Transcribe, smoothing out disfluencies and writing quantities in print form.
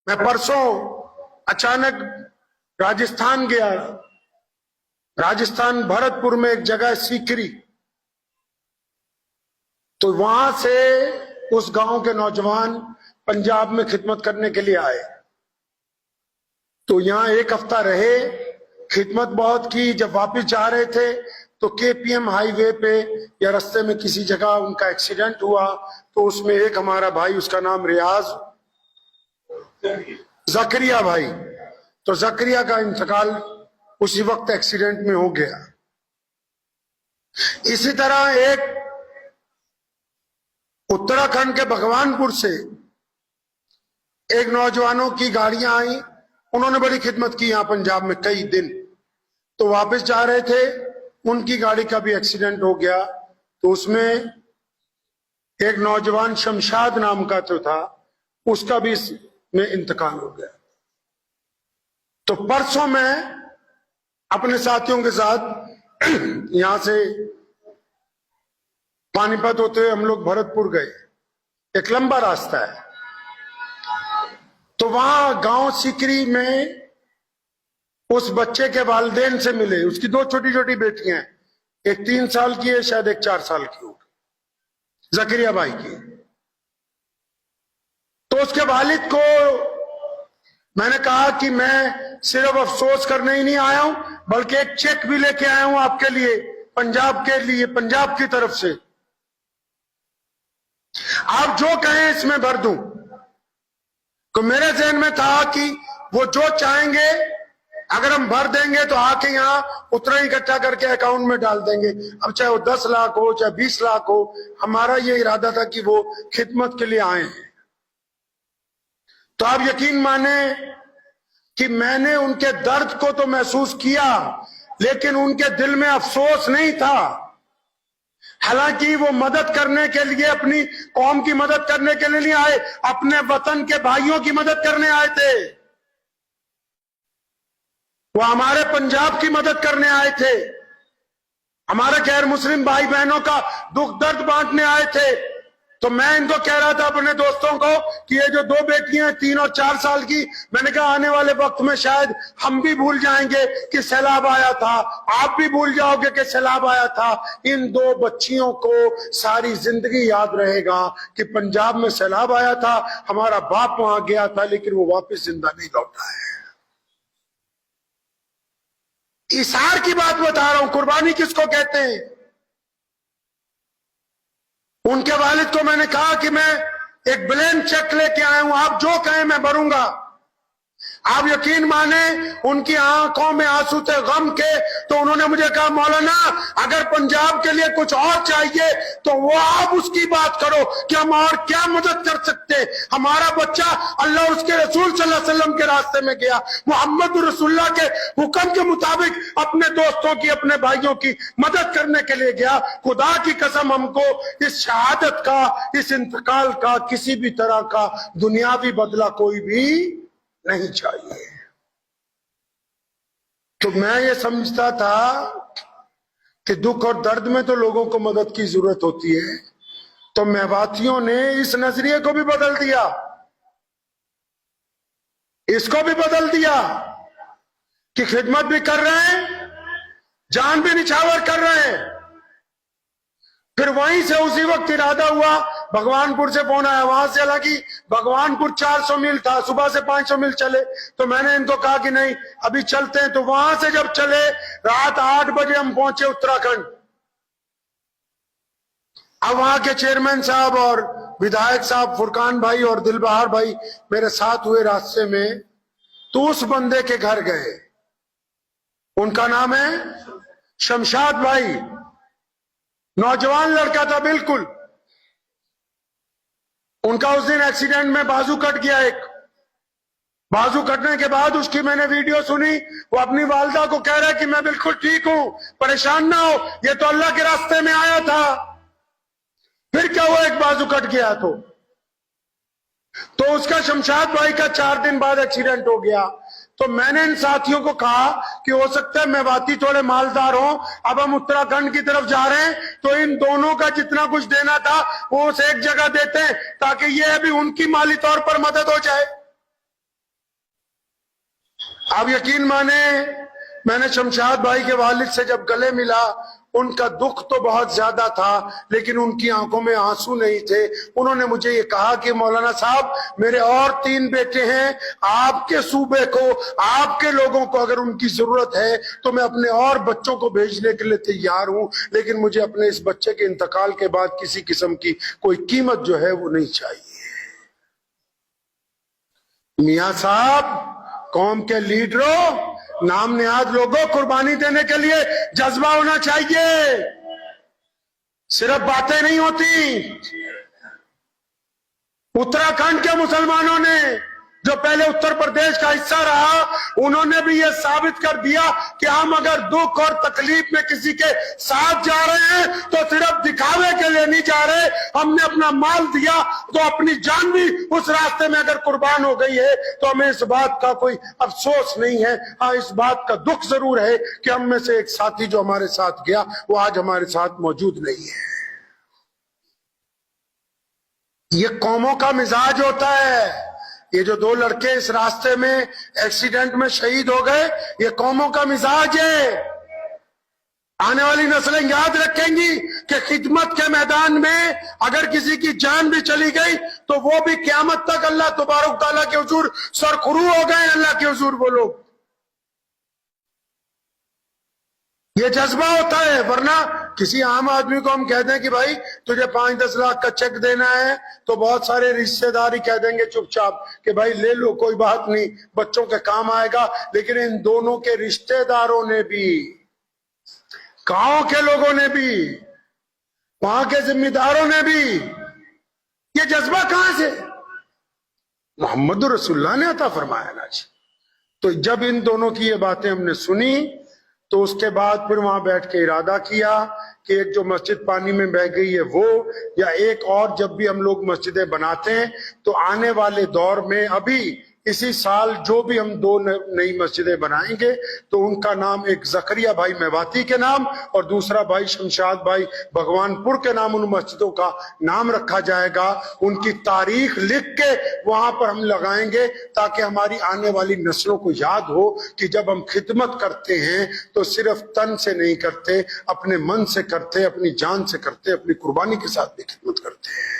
मैं परसों अचानक राजस्थान गया। राजस्थान भरतपुर में एक जगह है सीकरी, तो वहां से उस गांव के नौजवान पंजाब में खिदमत करने के लिए आए। तो यहां एक हफ्ता रहे, खिदमत बहुत की। जब वापस जा रहे थे तो केपीएम हाईवे पे या रास्ते में किसी जगह उनका एक्सीडेंट हुआ। तो उसमें एक हमारा भाई, उसका नाम रियाज जकरिया भाई, तो जकरिया का इंतकाल उसी वक्त एक्सीडेंट में हो गया। इसी तरह एक उत्तराखंड के भगवानपुर से एक नौजवानों की गाड़ियां आई, उन्होंने बड़ी खिदमत की यहां पंजाब में कई दिन। तो वापस जा रहे थे, उनकी गाड़ी का भी एक्सीडेंट हो गया। तो उसमें एक नौजवान शमशाद नाम का तो था, उसका भी इसमें इंतकाल हो गया। तो परसों मैं अपने साथियों के साथ यहां से पानीपत होते हुए हम लोग भरतपुर गए। एक लंबा रास्ता है। तो वहां गांव सीकरी में उस बच्चे के वालिदैन से मिले। उसकी दो छोटी छोटी बेटियां हैं, एक 3 साल की है, शायद एक 4 साल की होगी, जकरिया भाई की। तो उसके वालिद को मैंने कहा कि मैं सिर्फ अफसोस करने ही नहीं आया हूं, बल्कि एक चेक भी लेके आया हूं आपके लिए, पंजाब के लिए, पंजाब की तरफ से। आप जो कहें इसमें भर दूं। तो मेरे जहन में था कि वो जो चाहेंगे अगर हम भर देंगे तो आके यहां उतना इकट्ठा करके अकाउंट में डाल देंगे। अब चाहे वो 10 लाख हो, चाहे 20 लाख हो, हमारा ये इरादा था कि वो खिदमत के लिए आए हैं। तो आप यकीन माने कि मैंने उनके दर्द को तो महसूस किया, लेकिन उनके दिल में अफसोस नहीं था। हालांकि वो मदद करने के लिए, अपनी कौम की मदद करने के लिए नहीं आए, अपने वतन के भाइयों की मदद करने आए थे। वो हमारे पंजाब की मदद करने आए थे, हमारे गैर मुस्लिम भाई बहनों का दुख दर्द बांटने आए थे। तो मैं इनको कह रहा था, अपने दोस्तों को, कि ये जो 2 बेटियां 3 और 4 साल की, मैंने कहा आने वाले वक्त में शायद हम भी भूल जाएंगे कि सैलाब आया था, आप भी भूल जाओगे कि सैलाब आया था। इन 2 बच्चियों को सारी जिंदगी याद रहेगा कि पंजाब में सैलाब आया था, हमारा बाप वहां गया था, लेकिन वो वापस जिंदा नहीं लौटा है। इसार की बात बता रहा हूं, कुर्बानी किसको कहते हैं। उनके वालिद को मैंने कहा कि मैं एक ब्लैंक चेक लेके आया हूं, आप जो कहें मैं भरूंगा। आप यकीन माने उनकी आंखों में आंसू थे गम के। तो उन्होंने मुझे कहा, मौलाना अगर पंजाब के लिए कुछ और चाहिए तो वो आप उसकी बात करो कि हम और क्या मदद कर सकते। हमारा बच्चा अल्लाह उसके रसूल सल्लल्लाहु अलैहि वसल्लम के रास्ते में गया, मोहम्मद रसूलुल्लाह के हुक्म के मुताबिक अपने दोस्तों की, अपने भाइयों की मदद करने के लिए गया। खुदा की कसम, हमको इस शहादत का, इस इंतकाल का किसी भी तरह का दुनियावी बदला कोई भी नहीं चाहिए। तो मैं ये समझता था कि दुख और दर्द में तो लोगों को मदद की जरूरत होती है। तो मेवातियों ने इस नजरिए को भी बदल दिया, इसको भी बदल दिया कि खिदमत भी कर रहे हैं, जान भी निछावर कर रहे हैं। फिर वहीं से उसी वक्त इरादा हुआ, भगवानपुर से फोन आया, वहां से, हालांकि भगवानपुर 400 मील था, सुबह से 500 मील चले। तो मैंने इनको कहा कि नहीं अभी चलते हैं। तो वहां से जब चले, रात 8 बजे हम पहुंचे उत्तराखंड। अब वहां के चेयरमैन साहब और विधायक साहब फुरकान भाई और दिलबहार भाई मेरे साथ हुए रास्ते में। तो उस बंदे के घर गए, उनका नाम है शमशाद भाई, नौजवान लड़का था बिल्कुल। उनका उस दिन एक्सीडेंट में बाजू कट गया। एक बाजू कटने के बाद उसकी मैंने वीडियो सुनी। वो अपनी वालदा को कह रहा है कि मैं बिल्कुल ठीक हूं, परेशान ना हो, ये तो अल्लाह के रास्ते में आया था। फिर क्या हुआ, एक बाजू कट गया। तो उसका शमशाद भाई का 4 दिन बाद एक्सीडेंट हो गया। तो मैंने इन साथियों को कहा कि हो सकता है मेवाती थोड़े मालदार हो, अब हम उत्तराखंड की तरफ जा रहे हैं, तो इन दोनों का जितना कुछ देना था वो उस एक जगह देते हैं, ताकि ये अभी उनकी माली तौर पर मदद हो जाए। आप यकीन माने, मैंने शमशाद भाई के वालिद से जब गले मिला, उनका दुख तो बहुत ज्यादा था, लेकिन उनकी आंखों में आंसू नहीं थे। उन्होंने मुझे ये कहा कि मौलाना साहब, मेरे और 3 बेटे हैं, आपके सूबे को, आपके लोगों को अगर उनकी जरूरत है तो मैं अपने और बच्चों को भेजने के लिए तैयार हूं, लेकिन मुझे अपने इस बच्चे के इंतकाल के बाद किसी किस्म की कोई कीमत जो है वो नहीं चाहिए। मियां साहब, कौम के लीडरों, नाम निहाद लोगों, कुर्बानी देने के लिए जज्बा होना चाहिए, सिर्फ बातें नहीं होती। उत्तराखंड के मुसलमानों ने, जो पहले उत्तर प्रदेश का हिस्सा रहा, उन्होंने भी यह साबित कर दिया कि हम अगर दुख और तकलीफ में किसी के साथ जा रहे हैं तो सिर्फ दिखावे के लिए नहीं जा रहे। हमने अपना माल दिया तो अपनी जान भी उस रास्ते में अगर कुर्बान हो गई है तो हमें इस बात का कोई अफसोस नहीं है। हाँ, इस बात का दुख जरूर है कि हम में से एक साथी जो हमारे साथ गया वो आज हमारे साथ मौजूद नहीं है। ये कौमों का मिजाज होता है। ये जो 2 लड़के इस रास्ते में एक्सीडेंट में शहीद हो गए, ये कौमों का मिजाज है। आने वाली नस्लें याद रखेंगी कि खिदमत के मैदान में अगर किसी की जान भी चली गई तो वो भी क़यामत तक अल्लाह तबारक तआला के हुजूर सरखुरू हो गए। अल्लाह के हुजूर वो लोग, ये जज्बा होता है। वरना किसी आम आदमी को हम कह दें कि भाई तुझे 5-10 लाख का चेक देना है, तो बहुत सारे रिश्तेदार ही कह देंगे चुपचाप कि भाई ले लो, कोई बात नहीं, बच्चों के काम आएगा। लेकिन इन दोनों के रिश्तेदारों ने भी, गांव के लोगों ने भी, वहां के जिम्मेदारों ने भी, ये जज्बा कहां से? मोहम्मद रसूलुल्लाह ने अता फरमाया ना जी। तो जब इन दोनों की ये बातें हमने सुनी तो उसके बाद फिर वहां बैठ के इरादा किया कि एक जो मस्जिद पानी में बह गई है वो, या एक और, जब भी हम लोग मस्जिदें बनाते हैं तो आने वाले दौर में अभी इसी साल जो भी हम 2 नई मस्जिदें बनाएंगे तो उनका नाम, एक जकरिया भाई मेवाती के नाम और दूसरा भाई शमशाद भाई भगवानपुर के नाम, उन मस्जिदों का नाम रखा जाएगा। उनकी तारीख लिख के वहां पर हम लगाएंगे ताकि हमारी आने वाली नस्लों को याद हो कि जब हम खिदमत करते हैं तो सिर्फ तन से नहीं करते, अपने मन से करते, अपनी जान से करते, अपनी कुर्बानी के साथ भी खिदमत करते हैं।